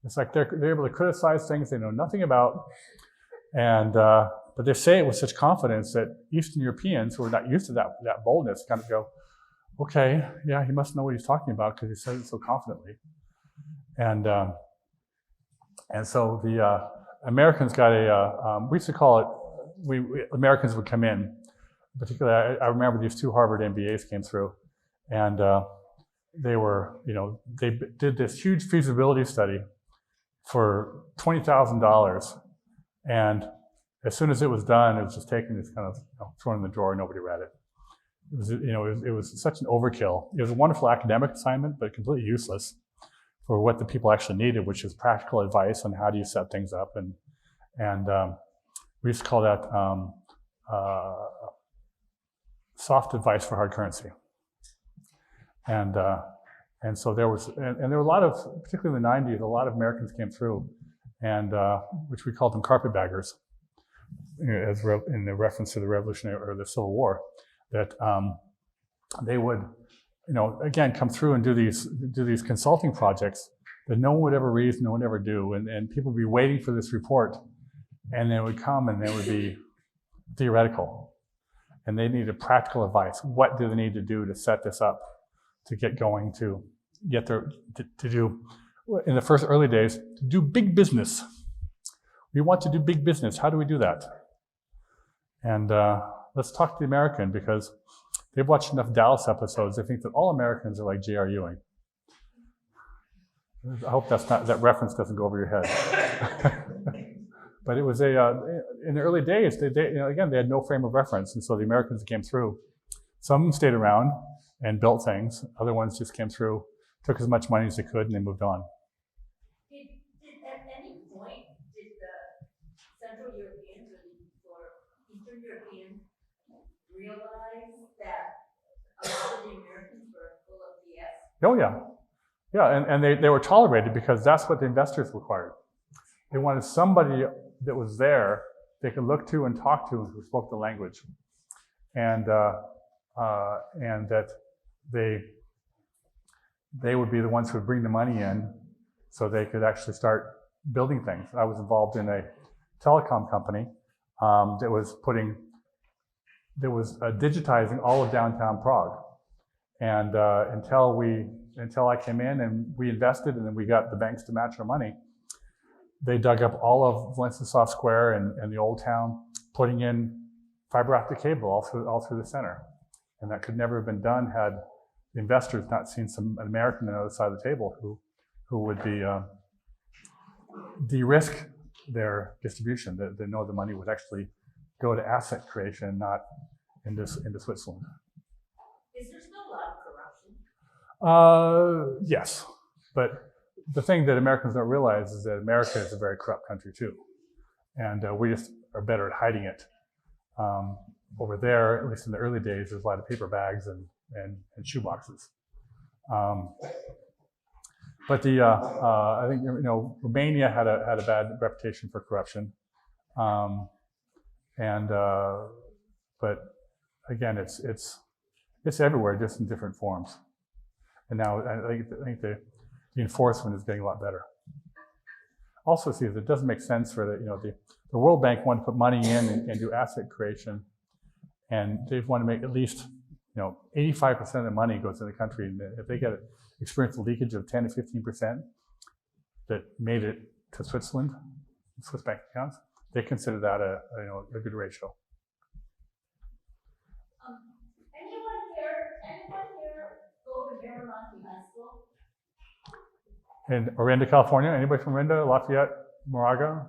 It's like they're able to criticize things they know nothing about, and but they say it with such confidence that Eastern Europeans who are not used to that boldness kind of go, okay, yeah, he must know what he's talking about because he says it so confidently. And so the Americans got we used to call it, Americans would come in. Particularly, I remember these two Harvard MBAs came through, and they did this huge feasibility study for $20,000, and as soon as it was done, it was just taken, just kind of thrown in the drawer. Nobody read it. It was such an overkill. It was a wonderful academic assignment, but completely useless for what the people actually needed, which is practical advice on how do you set things up, and we used to call that soft advice for hard currency. And And so there was, and there were a lot of, particularly in the 90s, a lot of Americans came through, and which we called them carpetbaggers, as in the reference to the Revolutionary or the Civil War, that they would, again, come through and do these consulting projects that no one would ever read, no one would ever do, and people would be waiting for this report, and they would come and they would be theoretical, and they needed practical advice. What do they need to do to set this up, to get going, to get to do, in the first early days, to do big business. We want to do big business. How do we do that? And let's talk to the American, because they've watched enough Dallas episodes. They think that all Americans are like J.R. Ewing. I hope that reference doesn't go over your head. But it was in the early days, they again, they had no frame of reference. And so the Americans came through. Some stayed around and built things. Other ones just came through, took as much money as they could, and they moved on. Did at any point, did the Central Europeans or Eastern Europeans realize that a lot of the Americans were full of BS? Oh, yeah. Yeah, and they were tolerated because that's what the investors required. They wanted somebody that was there they could look to and talk to who spoke the language. And that they would be the ones who would bring the money in so they could actually start building things. I was involved in a telecom company that was digitizing all of downtown Prague. And until I came in and we invested and then we got the banks to match our money, they dug up all of Wenceslav Square and the old town, putting in fiber optic cable all through the center. And that could never have been done had the investors not seen an American on the other side of the table who would be de-risk their distribution. They know the money would actually go to asset creation, not into Switzerland. Is there still a lot of corruption? Yes, but the thing that Americans don't realize is that America is a very corrupt country too, and we just are better at hiding it. Over there, at least in the early days, there's a lot of paper bags and shoe boxes. But I think Romania had a bad reputation for corruption, but again, it's everywhere, just in different forms. And now I think the enforcement is getting a lot better. Also, see, it doesn't make sense for the World Bank want to put money in and do asset creation, and they want to make at least 85% of the money goes in the country. And if they experience a leakage of 10 to 15% that made it to Switzerland, Swiss bank accounts, they consider that a good ratio. Anyone here go to Vermont High School? In Orinda, California? Anybody from Orinda, Lafayette, Moraga,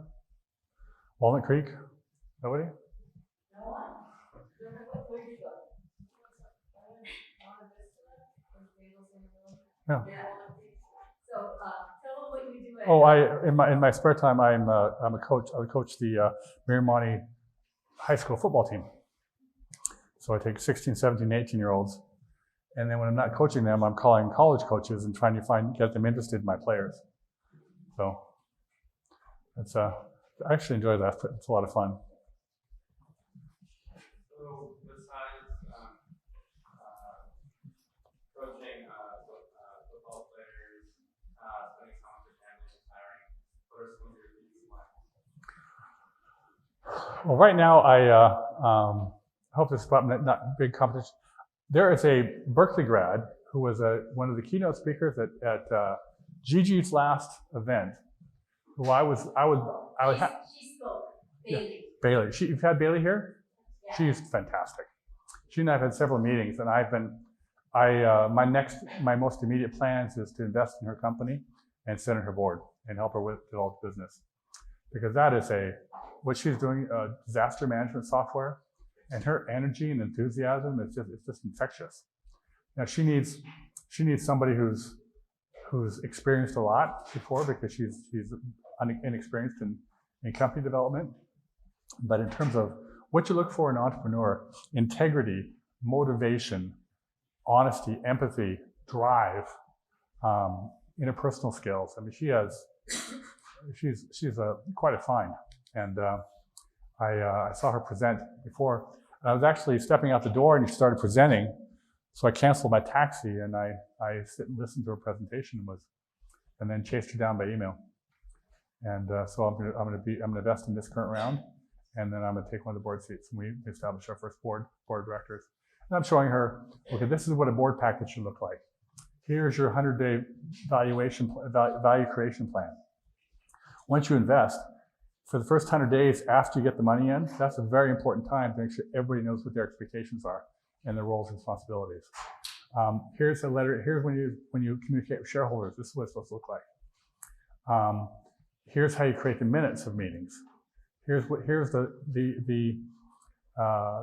Walnut Creek? Nobody? No one? Where did you go? Yeah. So tell them what you do. Oh, in my spare time, I'm a coach. I coach the Miramani high school football team. So I take 16, 17, 18-year-olds, and then when I'm not coaching them, I'm calling college coaches and trying to get them interested in my players. So it's I actually enjoy that. It's a lot of fun. So besides coaching football players, spending time with your family, retiring, what are some of your future plans? Well, right now I hope this is not big competition. There is a Berkeley grad who was one of the keynote speakers at Gigi's last event. Who She spoke. Bailey. Yeah, Bailey. You've had Bailey here? Yeah. She's fantastic. She and I have had several meetings, and my most immediate plans is to invest in her company and sit on her board and help her with develop business, because that is what she's doing, disaster management software, and her energy and enthusiasm is just infectious. Now she needs somebody who's experienced a lot before, because she's inexperienced in company development. But in terms of what you look for in an entrepreneur, integrity, motivation, honesty, empathy, drive, interpersonal skills. I mean, she's quite a find. And I saw her present before. I was actually stepping out the door and she started presenting. So I canceled my taxi and I sit and listened to her presentation and then chased her down by email. And so I'm gonna invest in this current round, and then I'm gonna take one of the board seats, and we establish our first board of directors. And I'm showing her, okay, this is what a board package should look like. Here's your 100-day value creation plan. Once you invest, for the first 100 days after you get the money in, that's a very important time to make sure everybody knows what their expectations are and their roles and responsibilities. Here's a letter. Here's when you communicate with shareholders. This is what it's supposed to look like. Here's how you create the minutes of meetings. Here's the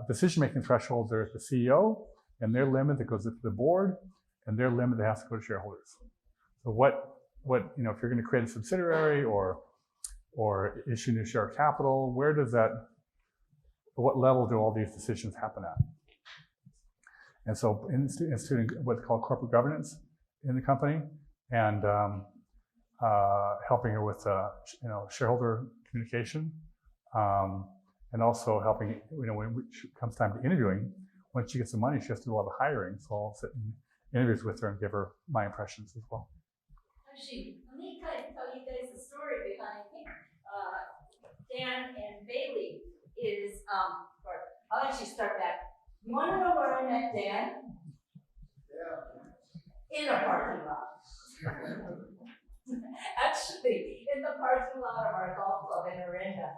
decision-making thresholds. There's the CEO and their limit that goes to the board, and their limit that has to go to shareholders. So what if you're going to create a subsidiary or issue new share capital, what level do all these decisions happen at? And so instituting what's called corporate governance in the company, and helping her with shareholder communication, and also helping when it comes time to interviewing. Once she gets the money, she has to do a lot of hiring. So I'll sit in interviews with her and give her my impressions as well. Actually, let me kind of tell you guys the story behind Dan and Bailey is, I'll actually start back. You want to know where I met Dan? Yeah. In a parking lot. Actually, in the parking lot of our golf club in Orinda.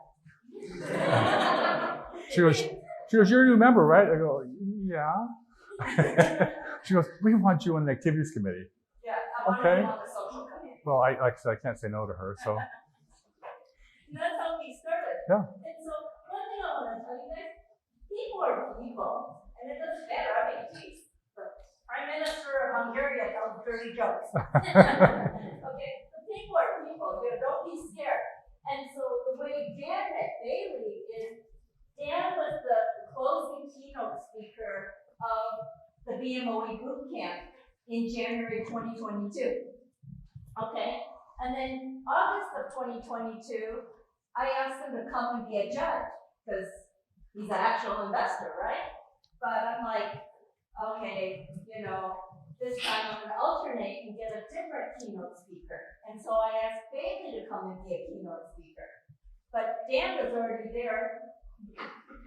She goes, you're a new member, right? I go, yeah. She goes, we want you on the activities committee. Yeah, I want to be on the social committee. Well, like I said, I can't say no to her, so. And that's how we started. Yeah. And so one thing I want to tell you guys, people are people, and it doesn't matter. I mean, geez, the Prime Minister of Hungary tells dirty jokes. Okay, the people are people. Don't be scared. And so the way Dan met Bailey is Dan was the closing keynote speaker of the BMOE boot camp in January 2022. Okay, and then August of 2022, I asked him to come and be a judge because he's an actual investor, right? But I'm like, okay, this time I'm going to alternate and get a different keynote speaker. And so I asked Bailey to come and be a keynote speaker. But Dan was already there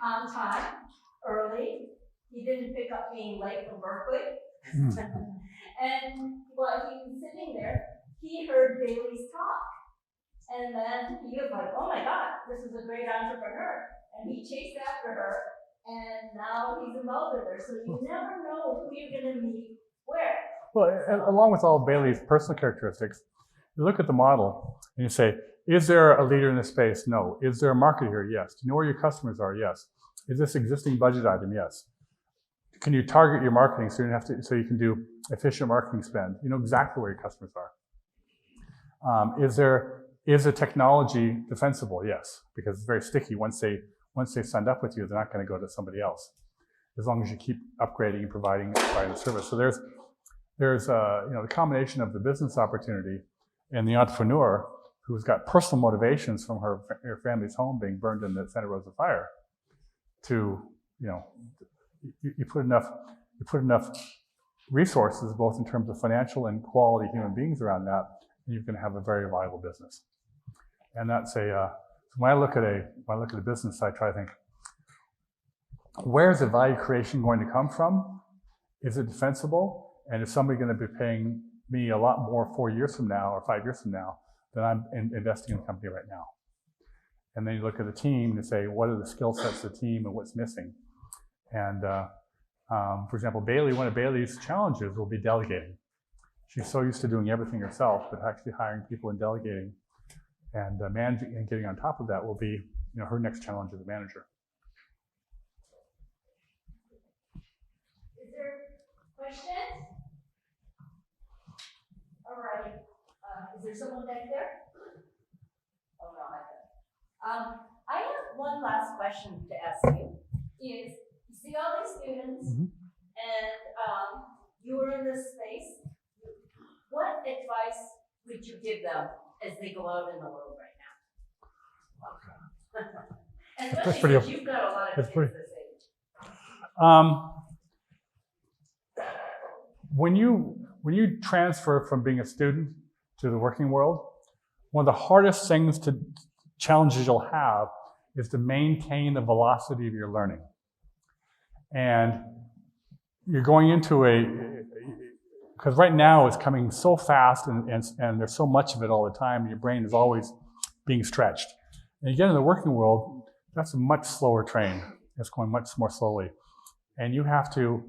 on time, early. He didn't pick up being late from Berkeley. And while he was sitting there, he heard Bailey's talk. And then he was like, oh my God, this is a great entrepreneur. And he chased after her, and now he's involved with her. So you never know who you're going to meet where. Well, along with all of Bailey's personal characteristics, you look at the model and you say, is there a leader in this space? No. Is there a market here? Yes. Do you know where your customers are? Yes. Is this existing budget item? Yes. Can you target your marketing so you can do efficient marketing spend? You know exactly where your customers are. Is the technology defensible? Yes, because it's very sticky. Once they've signed up with you, they're not going to go to somebody else, as long as you keep upgrading and providing the service. So there's the combination of the business opportunity and the entrepreneur who's got personal motivations from her family's home being burned in the Santa Rosa fire. To you put enough resources, both in terms of financial and quality human beings around that, and you can have a very viable business. And that's when I look at a business, I try to think, where is the value creation going to come from? Is it defensible? And is somebody going to be paying me a lot more 4 years from now or 5 years from now than I'm investing in the company right now? And then you look at the team and say, what are the skill sets of the team and what's missing? And for example, one of Bailey's challenges will be delegating. She's so used to doing everything herself, but actually hiring people and delegating and managing and getting on top of that will be her next challenge as a manager. Is there questions? All right. Is there someone back there? Oh no, I have one last question to ask you. You see all these students, and you were in this space. what advice would you give them as they go out in the world right now? And That's especially pretty- since you've got a lot of that's kids pretty- this age. When you transfer from being a student to the working world, one of the hardest challenges you'll have is to maintain the velocity of your learning. And you're going into because right now it's coming so fast and there's so much of it all the time, your brain is always being stretched. And you get in the working world, that's a much slower train. It's going much more slowly. And you have to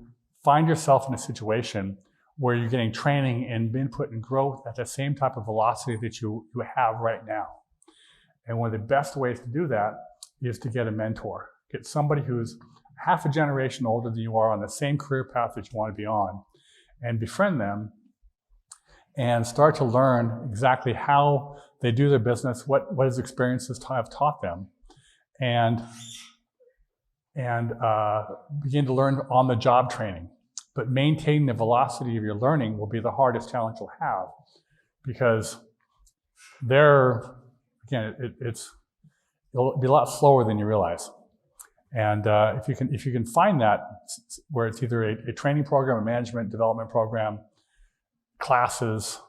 find yourself in a situation where you're getting training and input and growth at the same type of velocity that you have right now. And one of the best ways to do that is to get a mentor. Get somebody who's half a generation older than you are on the same career path that you want to be on, and befriend them and start to learn exactly how they do their business, what his experiences have taught them, and begin to learn on the job training. But maintaining the velocity of your learning will be the hardest challenge you'll have, because it'll be a lot slower than you realize. And if you can find that, where it's either a training program, a management development program, classes,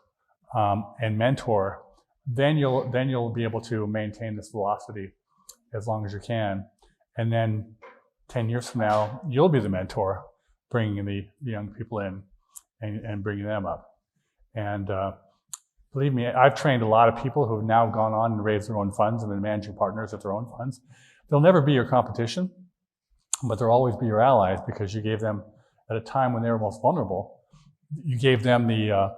and mentor, then you'll be able to maintain this velocity as long as you can. And then 10 years from now, you'll be the mentor, bringing the young people in and bringing them up. And believe me, I've trained a lot of people who have now gone on and raised their own funds and been managing partners at their own funds. They'll never be your competition, but they'll always be your allies, because you gave them, at a time when they were most vulnerable, you gave them the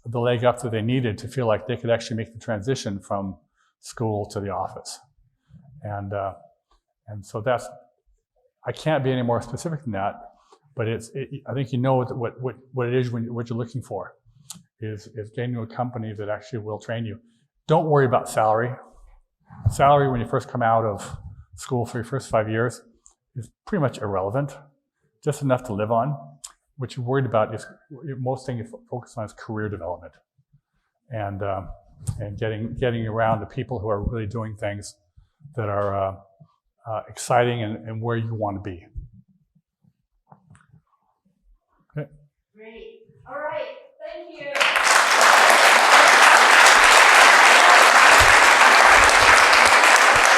leg up that they needed to feel like they could actually make the transition from school to the office. And so I can't be any more specific than that, but I think you know what it is what you're looking for is getting to a company that actually will train you. Don't worry about salary. Salary when you first come out of school for your first 5 years is pretty much irrelevant, just enough to live on. What you're worried about is, most thing you focus on is career development, and getting around the people who are really doing things that are exciting and where you want to be. Okay. Great. All right. Thank you.